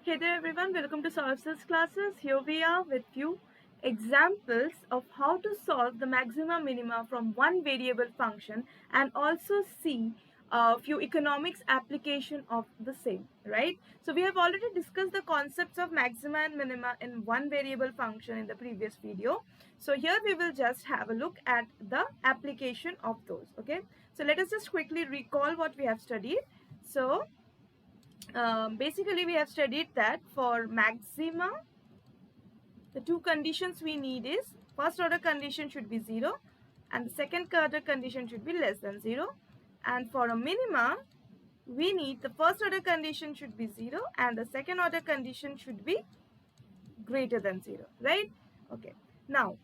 Hey there everyone, welcome to Sourav's classes. Here we are with few examples of how to solve the maxima minima from one variable function and also see a few economics application of the same, right? So we have already discussed the concepts of maxima and minima in one variable function in the previous video. So here we will just have a look at the application of those, okay? So let us just quickly recall what we have studied. So basically we have studied that for maxima the two conditions we need is first order condition should be 0 and the second order condition should be less than 0, and for a minima we need the first order condition should be 0 and the second order condition should be greater than 0, right? Okay, now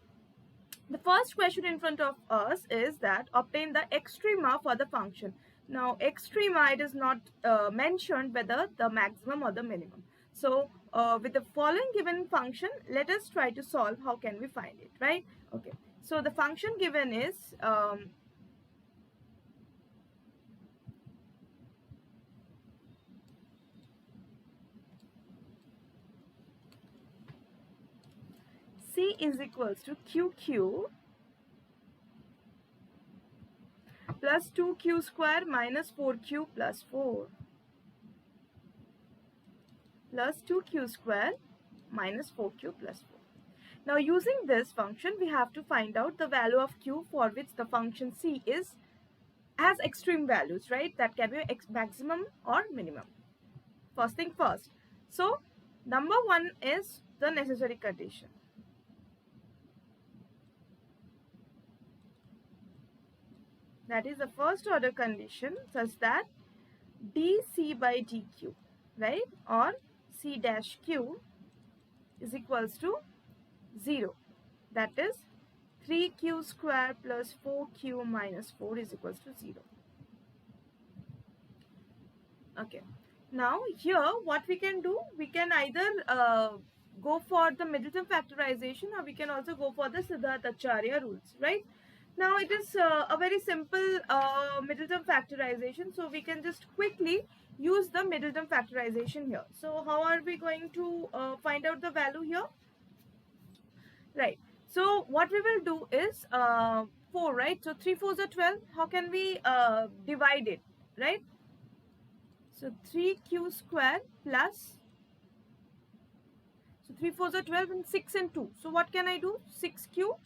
the first question in front of us is that obtain the extrema for the function. Now extrema, it is not mentioned whether the maximum or the minimum. So with the following given function, let us try to solve how can we find it, right? Okay, so the function given is C is equals to QQ plus 2Q square minus 4Q plus 4 plus 2Q square minus 4Q plus 4. Now using this function, we have to find out the value of Q for which the function C has extreme values, right? That can be maximum or minimum. First thing first. So number one is the necessary condition. That is the first order condition such that dC by dQ, right? Or C dash Q is equals to 0. That is 3Q square plus 4Q minus 4 is equals to 0. Okay. Now here what we can do, we can either go for the Middleton factorization or we can also go for the Siddharth-Acharya rules, right? Now it is a very simple Middleton factorization, so we can just quickly use the Middleton factorization here. So how are we going to find out the value here? Right. So what we will do is 4, right? So 3 4s are 12. How can we divide it, right? So 3Q square plus, so 3 4s are 12 and 6 and 2. So what can I do? 6Q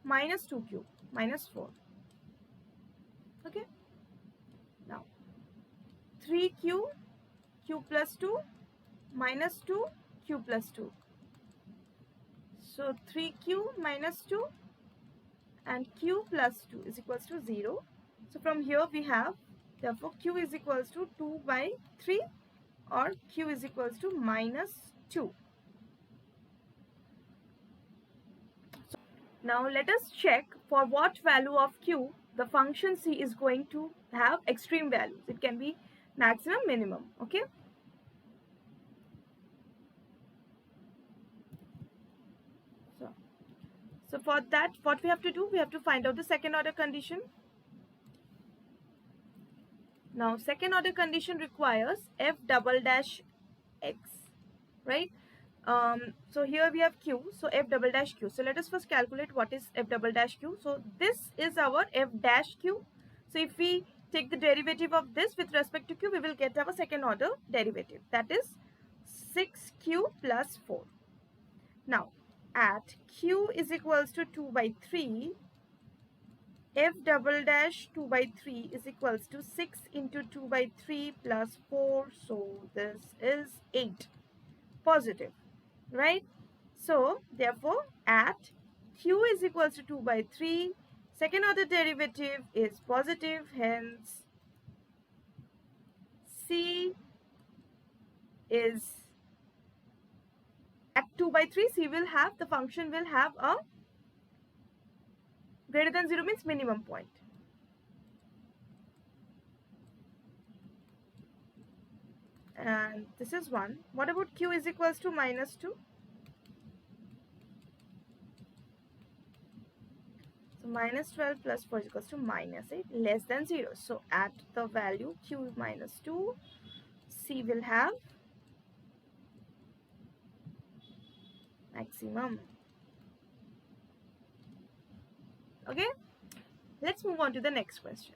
minus 2Q minus 4. Okay. Now 3Q, Q plus 2 minus 2, Q plus 2. So 3Q minus 2 and Q plus 2 is equals to 0. So from here we have, therefore Q is equals to 2 by 3 or Q is equals to minus 2. So now let us check for what value of Q the function C is going to have extreme values. It can be maximum, minimum, okay? So for that, what we have to do, we have to find out the second order condition. Now second order condition requires f double dash x, right? So here we have Q, so f double dash Q. So let us first calculate what is f double dash Q. So this is our f dash Q. So if we take the derivative of this with respect to Q, we will get our second order derivative. That is 6Q plus 4. Now at Q is equals to 2 by 3, f double dash 2 by 3 is equals to 6 into 2 by 3 plus 4. So this is 8 positive, right? So therefore at Q is equals to 2 by 3, second order derivative is positive, hence C is at 2 by 3, C will have, the function will have a greater than 0 means minimum point. And this is 1. What about Q is equals to minus 2? So minus 12 plus 4 is equals to minus 8, less than 0. So at the value Q minus 2, C will have maximum. Okay, let's move on to the next question.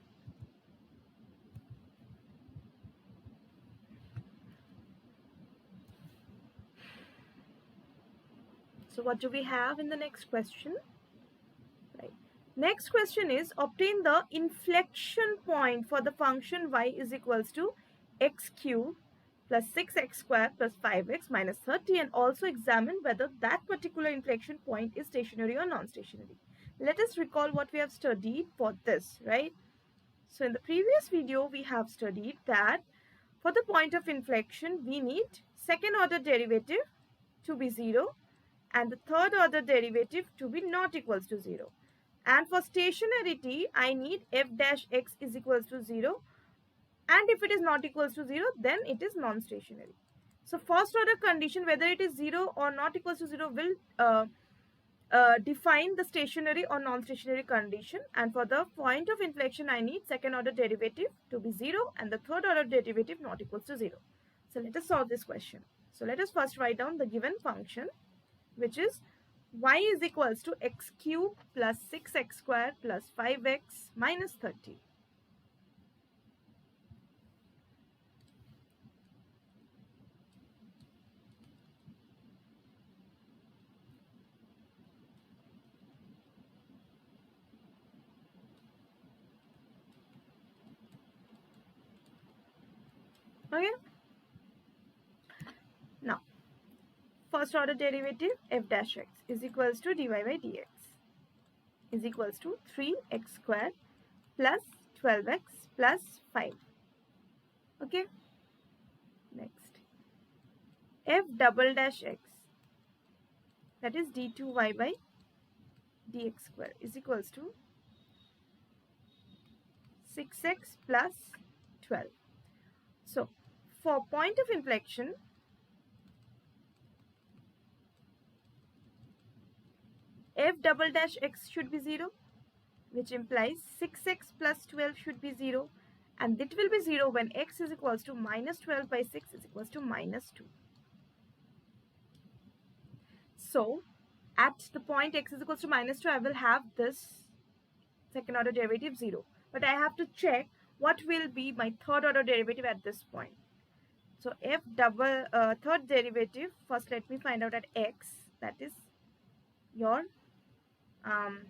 So what do we have in the next question? Right. Next question is obtain the inflection point for the function y is equals to x cubed plus 6x squared plus 5x minus 30 and also examine whether that particular inflection point is stationary or non-stationary. Let us recall what we have studied for this, right? So in the previous video, we have studied that for the point of inflection, we need second order derivative to be 0 and the third order derivative to be not equals to 0. And for stationarity, I need f dash x is equals to 0. And if it is not equals to 0, then it is non-stationary. So first order condition, whether it is 0 or not equals to 0, will define the stationary or non-stationary condition. And for the point of inflection, I need second order derivative to be 0 and the third order derivative not equals to 0. So let us solve this question. So let us first write down the given function, which is y is equals to x cubed plus 6x squared plus 5x minus 30. Okay. Now, first order derivative f dash x is equals to dy by dx is equals to 3x squared plus 12x plus 5. Okay. Next, f double dash x, that is d2y by dx square is equals to 6x plus 12. So, for point of inflection, f double dash x should be 0, which implies 6x plus 12 should be 0, and it will be 0 when x is equals to minus 12 by 6 is equals to minus 2. So, at the point x is equals to minus 2, I will have this second order derivative 0. But I have to check what will be my third order derivative at this point. So, f double third derivative, first let me find out at x, that is your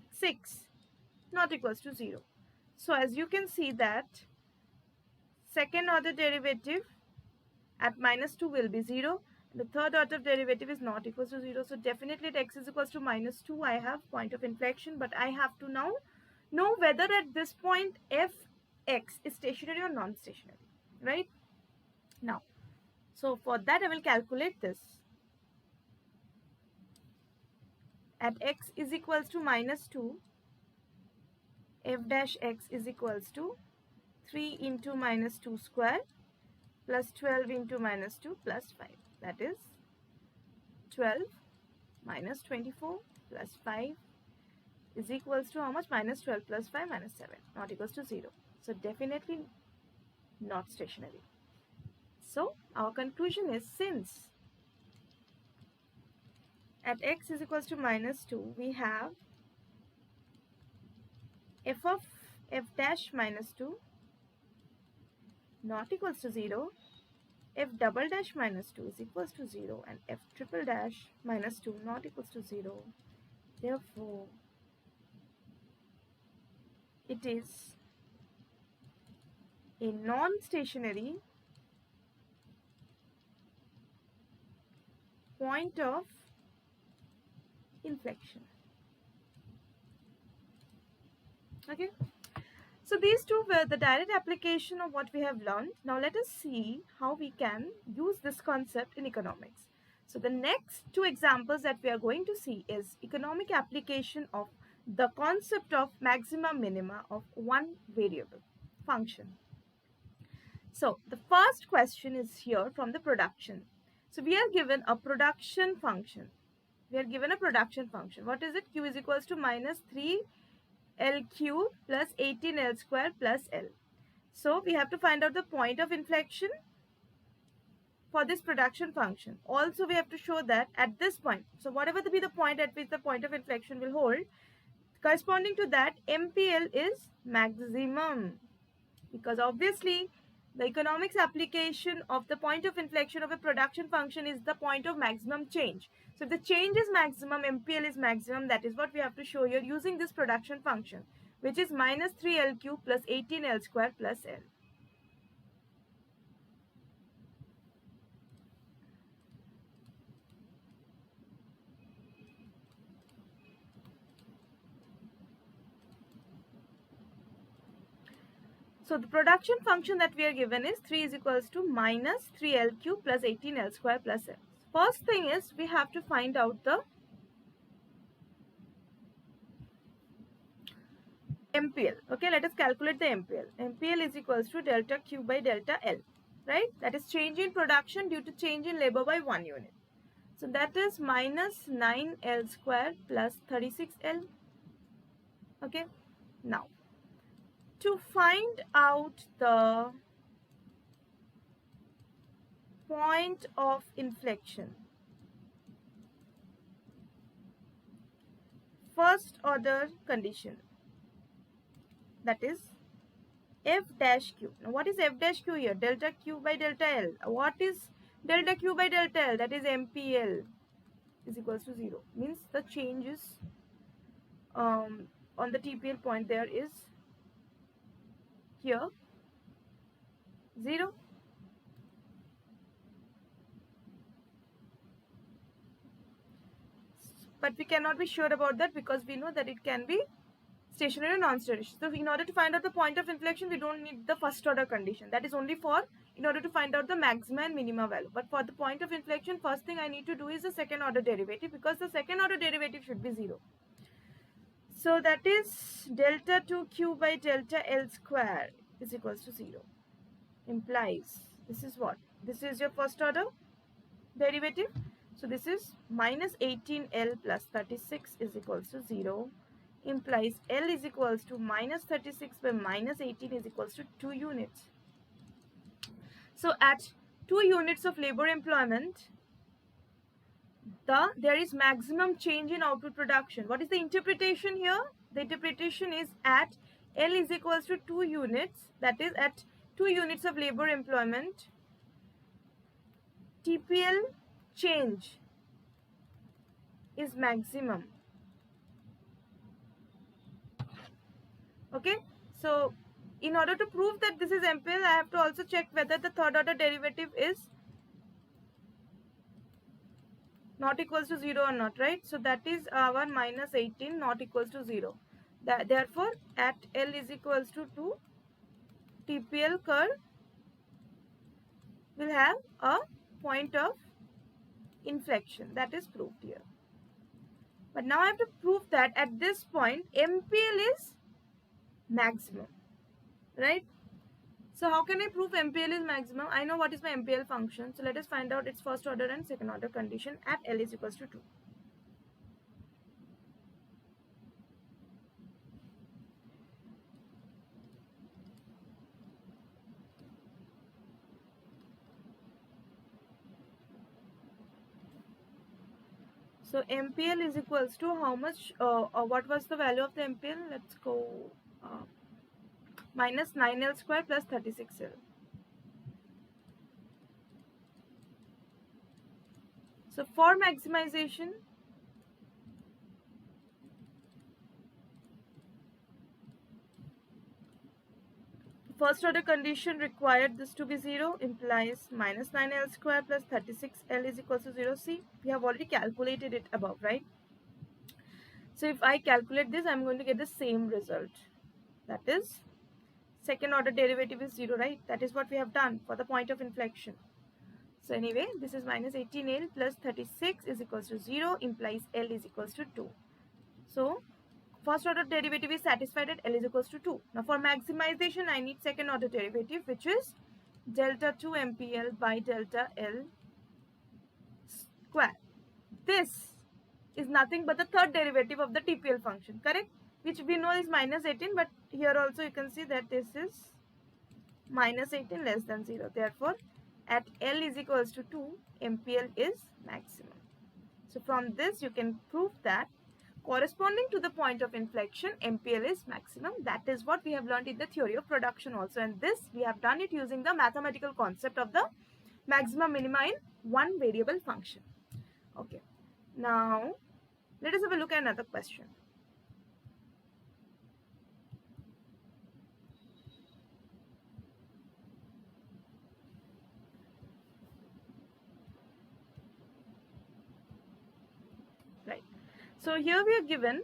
6 not equals to 0. So as you can see that second order derivative at minus 2 will be 0. The third order derivative is not equals to 0. So definitely at x is equals to minus 2, I have point of inflection. But I have to now know whether at this point fx is stationary or non-stationary, right? Now, so for that I will calculate this. At x is equals to minus 2, f dash x is equals to 3 into minus 2 square plus 12 into minus 2 plus 5. That is 12 minus 24 plus 5 is equals to how much? Minus 12 plus 5 minus 7, not equals to 0. So definitely not stationary. So our conclusion is, since at x is equals to minus 2, we have f of f dash minus 2 not equals to 0, f double dash minus 2 is equals to 0, and f triple dash minus 2 not equals to 0. Therefore, it is a non-stationary point of inflection. Okay. So these two were the direct application of what we have learned. Now let us see how we can use this concept in economics. So the next two examples that we are going to see is economic application of the concept of maxima minima of one variable function. So the first question is here from the production. So we are given a production function. What is it? Q is equals to minus 3L cube plus 18L square plus L. So we have to find out the point of inflection for this production function, also we have to show that at this point, so whatever be the point at which the point of inflection will hold, corresponding to that, MPL is maximum. Because obviously, the economics application of the point of inflection of a production function is the point of maximum change. So if the change is maximum, MPL is maximum. That is what we have to show here using this production function, which is minus 3L cube plus 18L square plus L. So the production function that we are given is 3 is equals to minus 3L cube plus 18L square plus L. First thing is we have to find out the MPL. Okay, let us calculate the MPL. MPL is equals to delta Q by delta L, right? That is change in production due to change in labor by 1 unit. So that is minus 9L square plus 36L. Okay, now to find out the point of inflection, first order condition, that is F dash Q. Now what is F dash Q here? Delta Q by delta L. What is delta Q by delta L? That is MPL is equals to 0. Means the change is on the TPL point there is here 0. But we cannot be sure about that because we know that it can be stationary or non-stationary. So in order to find out the point of inflection, we don't need the first order condition. That is only for in order to find out the maxima and minima value. But for the point of inflection, first thing I need to do is the second order derivative, because the second order derivative should be 0. So that is delta 2Q by delta L square is equals to 0. Implies this is what? This is your first order derivative. So this is minus 18L plus 36 is equals to 0. Implies L is equals to minus 36 by minus 18 is equals to 2 units. So at 2 units of labor employment, there is maximum change in output production. What is the interpretation here? The interpretation is at L is equals to 2 units, that is at 2 units of labor employment, TPL change is maximum. Okay, so in order to prove that this is MPL, I have to also check whether the third order derivative is not equals to 0 or not, right? So that is our minus 18 not equals to 0. Therefore, at L is equals to 2, TPL curve will have a point of inflection. That is proved here. But now I have to prove that at this point, MPL is maximum, right? So how can I prove MPL is maximum? I know what is my MPL function. So let us find out its first order and second order condition at L is equals to 2. So MPL is equals to how much, what was the value of the MPL? Let's go minus 9L square plus 36L. So for maximization, first order condition required this to be 0, implies minus 9L square plus 36L is equals to 0. See, we have already calculated it above, right? So if I calculate this, I'm going to get the same result. That is, second order derivative is 0, right? That is what we have done for the point of inflection. So anyway, this is minus 18L plus 36 is equals to 0, implies L is equals to 2. So first order derivative is satisfied at L is equals to 2. Now for maximization, I need second order derivative, which is delta 2 MPL by delta L square. This is nothing but the third derivative of the TPL function, correct? Which we know is minus 18, but here also you can see that this is minus 18 less than 0. Therefore, at L is equals to 2, MPL is maximum. So from this you can prove that corresponding to the point of inflection, MPL is maximum. That is what we have learned in the theory of production also, and this we have done it using the mathematical concept of the maximum minima in one variable function. Okay, now let us have a look at another question. Right, so here we are given,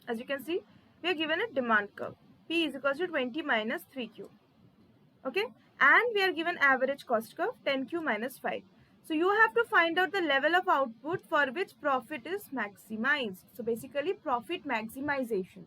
as you can see, we are given a demand curve. P is equals to 20 minus 3Q. Okay, and we are given average cost curve 10Q minus 5. So you have to find out the level of output for which profit is maximized. So basically profit maximization.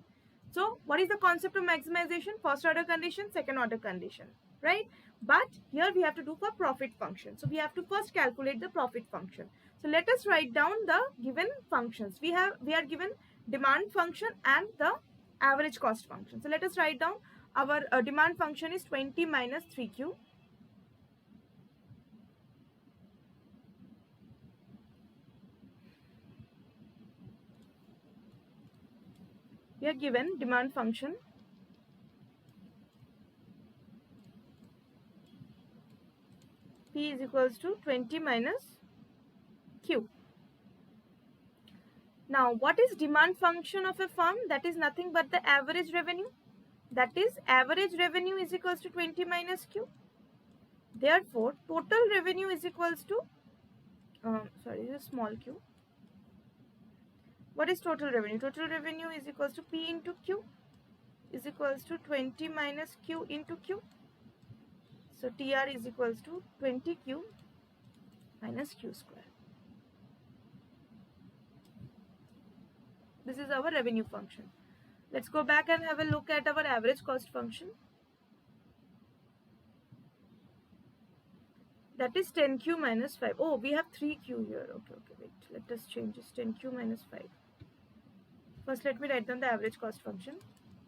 So what is the concept of maximization? First order condition, second order condition, right? But here we have to do for profit function. So we have to first calculate the profit function. So let us write down the given functions. We are given demand function and the average cost function. So let us write down our demand function is 20 minus 3Q. We are given demand function P is equals to 20 minus Q. Now what is demand function of a firm? That is nothing but the average revenue. That is average revenue is equals to 20 minus Q. Therefore total revenue is equals to this is small q. What is total revenue? Total revenue is equals to P into Q is equals to 20 minus Q into Q. So TR is equals to 20Q minus Q square. This is our revenue function. Let's go back and have a look at our average cost function. That is 10Q minus 5. Oh, we have 3Q here. Okay, wait. Let us change this 10Q minus 5. First, let me write down the average cost function.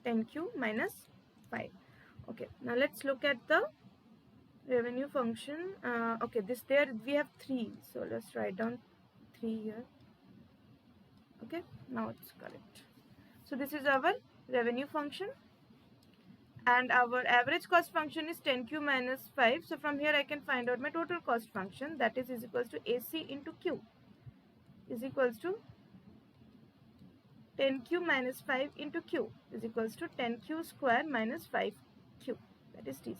10Q minus 5. Okay, now let's look at the revenue function. Okay, there we have 3. So let's write down 3 here. Okay, now it's correct. So this is our revenue function. And our average cost function is 10Q minus 5. So from here I can find out my total cost function, that is equals to AC into Q is equals to 10Q minus 5 into Q is equals to 10Q square minus 5Q, that is TC.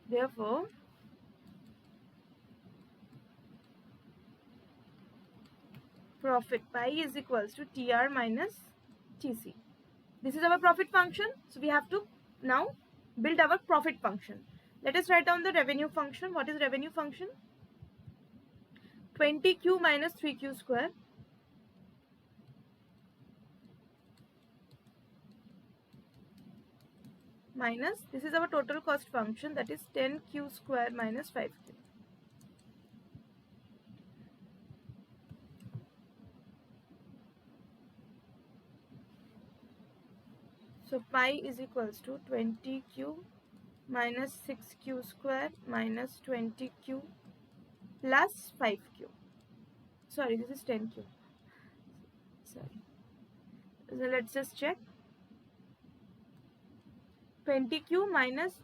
Therefore profit pi is equals to TR minus TC. This is our profit function. So we have to now build our profit function. Let us write down the revenue function. What is revenue function? 20Q minus 3Q square minus, this is our total cost function, that is 10Q square minus 5Q. So pi is equals to 20Q minus 6Q square minus 20Q plus 5Q. Sorry, this is 10Q. Sorry. So let's just check. 20Q minus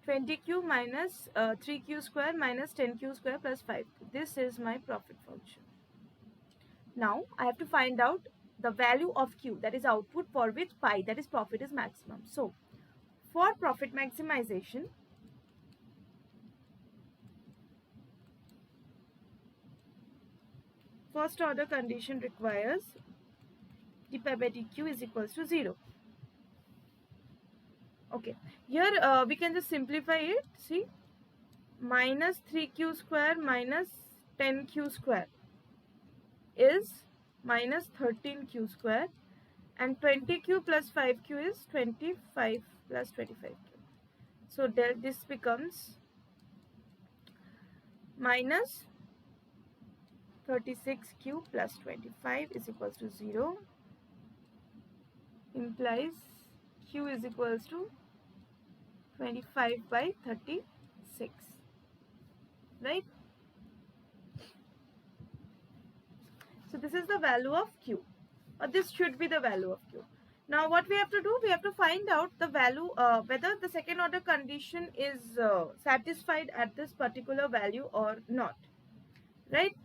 3Q square minus 10Q square plus 5Q. This is my profit function. Now I have to find out the value of Q, that is output, for which pi, that is profit, is maximum. So for profit maximization, first order condition requires d pi by dq is equals to 0. Okay, here we can just simplify it. See, minus 3Q square minus 10Q square is minus 13Q square, and 20Q plus 5Q is 25 plus 25Q. So this becomes minus 36q plus 25 is equals to 0, implies q is equals to 25 by 36, right? So this is the value of q, or this should be the value of q. Now what we have to do, we have to find out the value, whether the second order condition is satisfied at this particular value or not, right?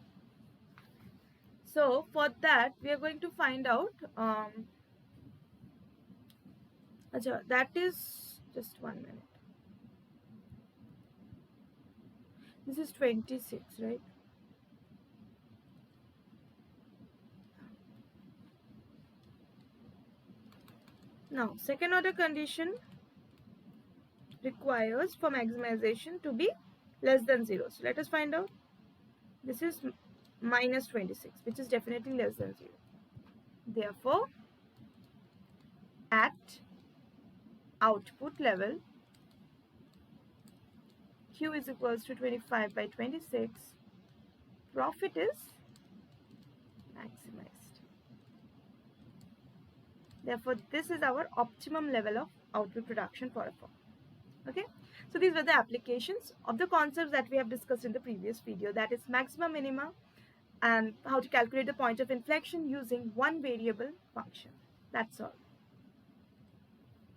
So for that we are going to find out, that is, just 1 minute, this is 26, right? Now second order condition requires for maximization to be less than 0. So let us find out. This is minus 26, which is definitely less than 0. Therefore, at output level, q is equals to 25 by 26, profit is maximized. Therefore, this is our optimum level of output production for a firm. Okay, so these were the applications of the concepts that we have discussed in the previous video, that is maxima minima and how to calculate the point of inflection using one variable function. That's all.